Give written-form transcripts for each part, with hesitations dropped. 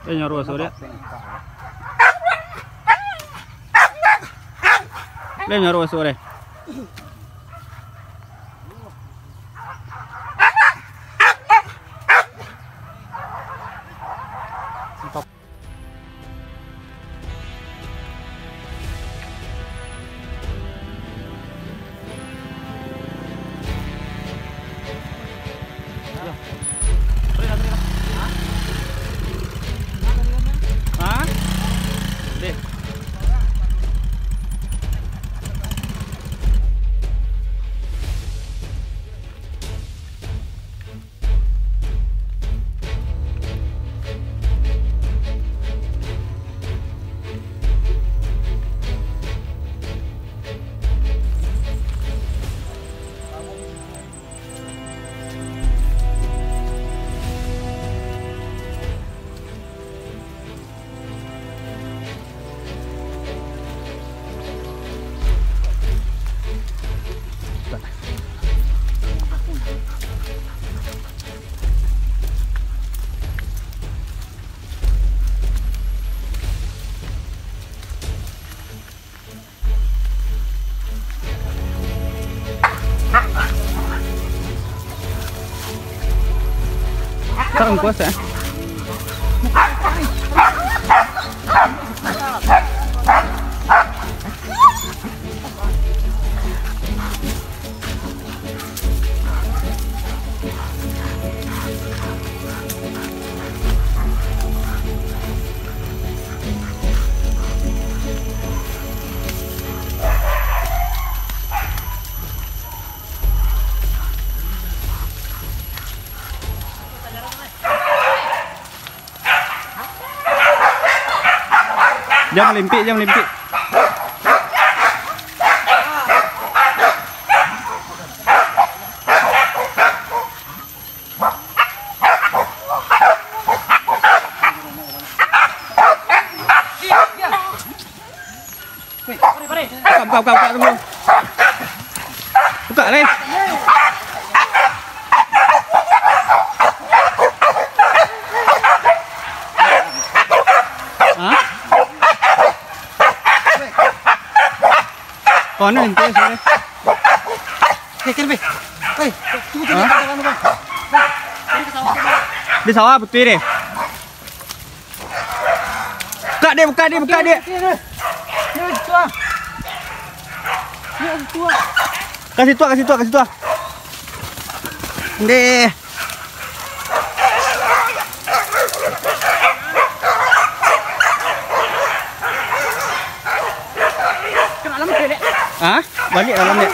Nyaru sore. Le nyaru sore. Sekarang puasa ya? Jangan limpik, jangan limpik. Buka tunggu. Buka leh. Còn nó limpia sore. Kira be. Hei, tunggu tunggu bang. Di sawah putih deh. Buka deh, buka deh, buka deh. Kasih tua, kasih tua, kasih tua. Deh. Hah? Balik dalam deh.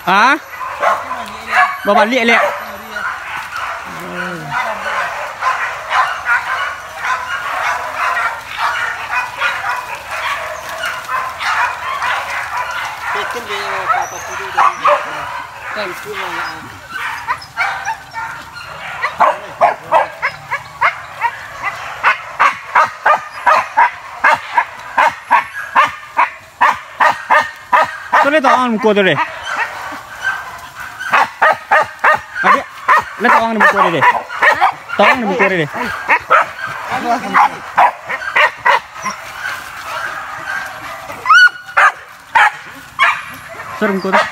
Hả? Bà bạn lịa lịa. Tôi lấy tao ăn một cua tôi đây. Adik, lihat tawang di buku deh. Tawang di buku deh. Serem kau tuh.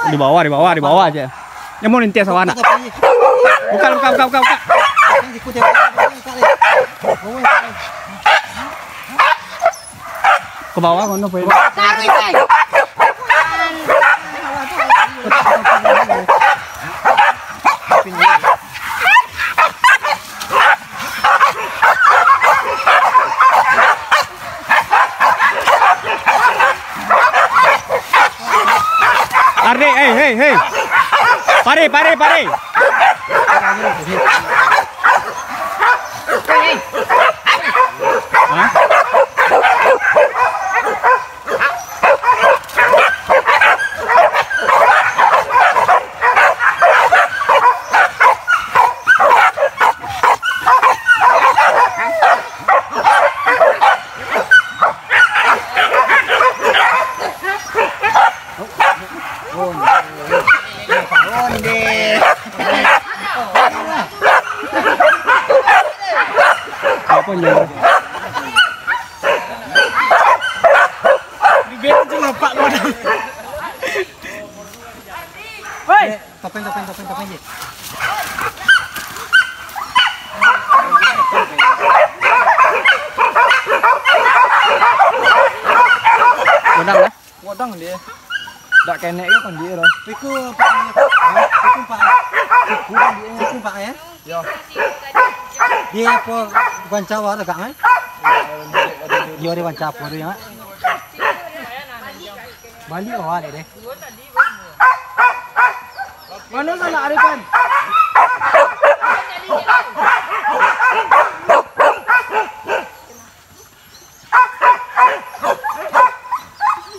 Di bawah aja. Yang mau nintia sawana. Bukan. Ke bawah kono poe. Arde, hey. Pare. Hah? Apa nih? Di bensin Pak Godang. Woi, topeng je. Godang dia. Dak kenek ke kon dia loh. Iku Pak. Iku Pak ya? Yo. Dia apa wancawa agak kan? Yo dia wancawa tu ya. Bali awal deh. Mana sana Arifan?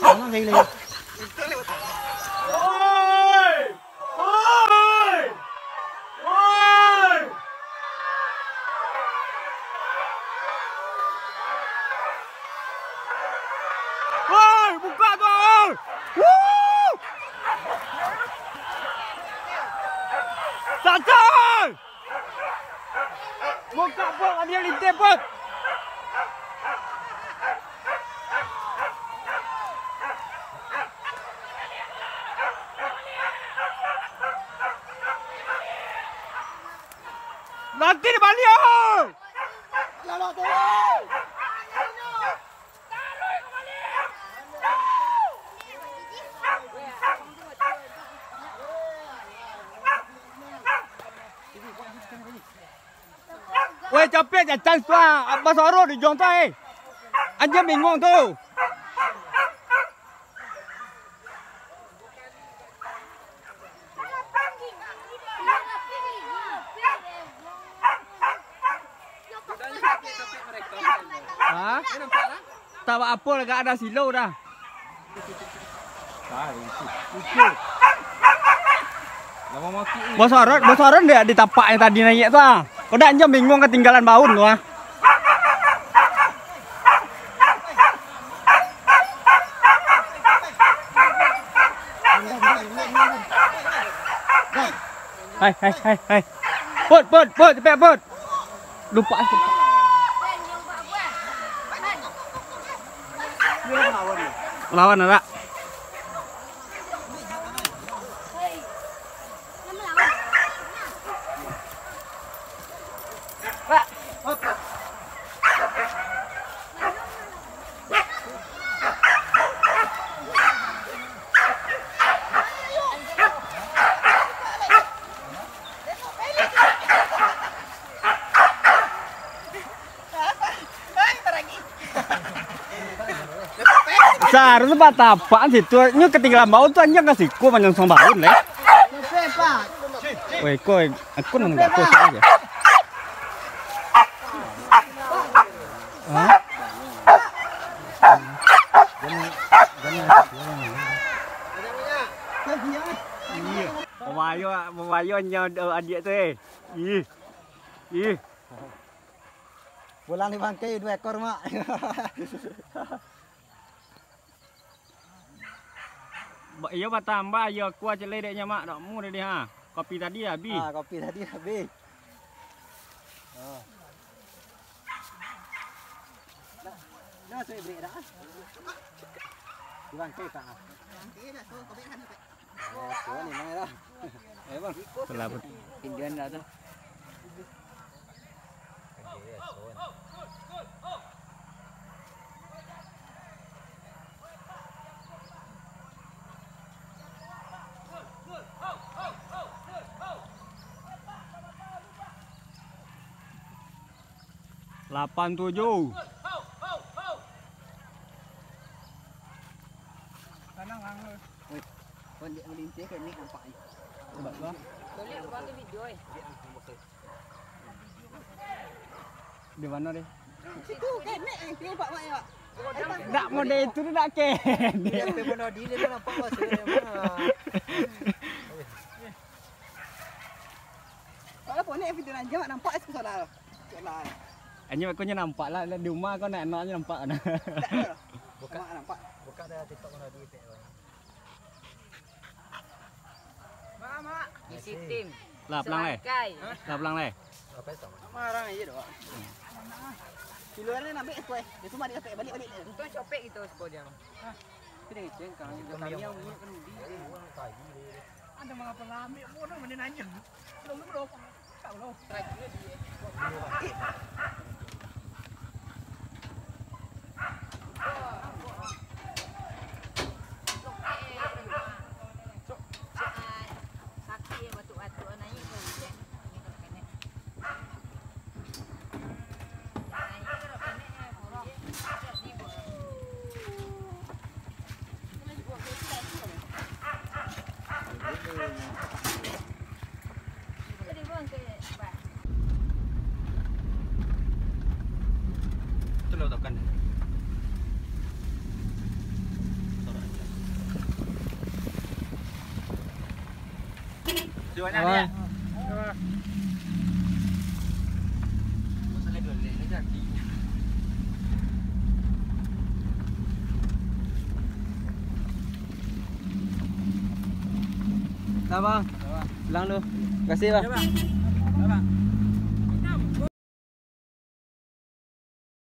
Mana gila? Buka tuh! Lancar! Buka pun, ada yang lintip pun. Nanti di balik. Weh, capek ya chance tu ah. Abang Soro di jong tu eh. Anjing bingung tu. Ha? Tak apa lah, ada silo dah. Bos Oron dia di tapak yang tadi naik tu ah. Kau dah anjing bingung ketinggalan baun tu ah. Hai. Put, cepet put. Lupa cepat. Lawan ada. Seharusnya bata apaan sih tuh? Ini ketinggalan baun tuh anjing kasih ku panjang sama baun leh. Weh, aku nggak aku saja. Memayo nyawa adik tu eh. Ih. Pulang di bangkai 2 ekor mak. Iya tambah ya kuah celedeknya mak dak mu dia ha. Kopi tadi habis. Ah, kopi tadi habis. Oh. Dah saya break dah. Di bangkai tak. Bangkai dah tu kopi kan. Oh, ni mana dah. Bang. Telah Indian dah tu. Lapan 7. Kanang hang lu. Woi. Kon dia melintir kan ni nampak ni. Sebab apa? Boleh buat video eh. Di mana deh? Situ kan ni nampak mak ya. Tak model itu tu tak ke. Dia benar dia nampak masa mana. Kalau ni video nanti mak nampak es salah. Salah. Anjing aku nya nampak lah di rumah kau nak anaknya nampak kan. Buka nampak. Buka dah TikTok mana di teh. Mak. Isi tim. Lah pelang leh. Lah pelang leh. Apa itu? Marang aja doang. Di luar ni nampak es dia cuma dia kata balik. Itu copek gitu sekolah. Ini cengkang kami yang ni kan di Ada mengapa lami bodoh mending anjing. Belum. Kau lo. Itu lo tekan. Jualnya dia. Masalah dulu ni jadi. Dah bang. Pulang lu. kasih, Bang. Ya, Bang.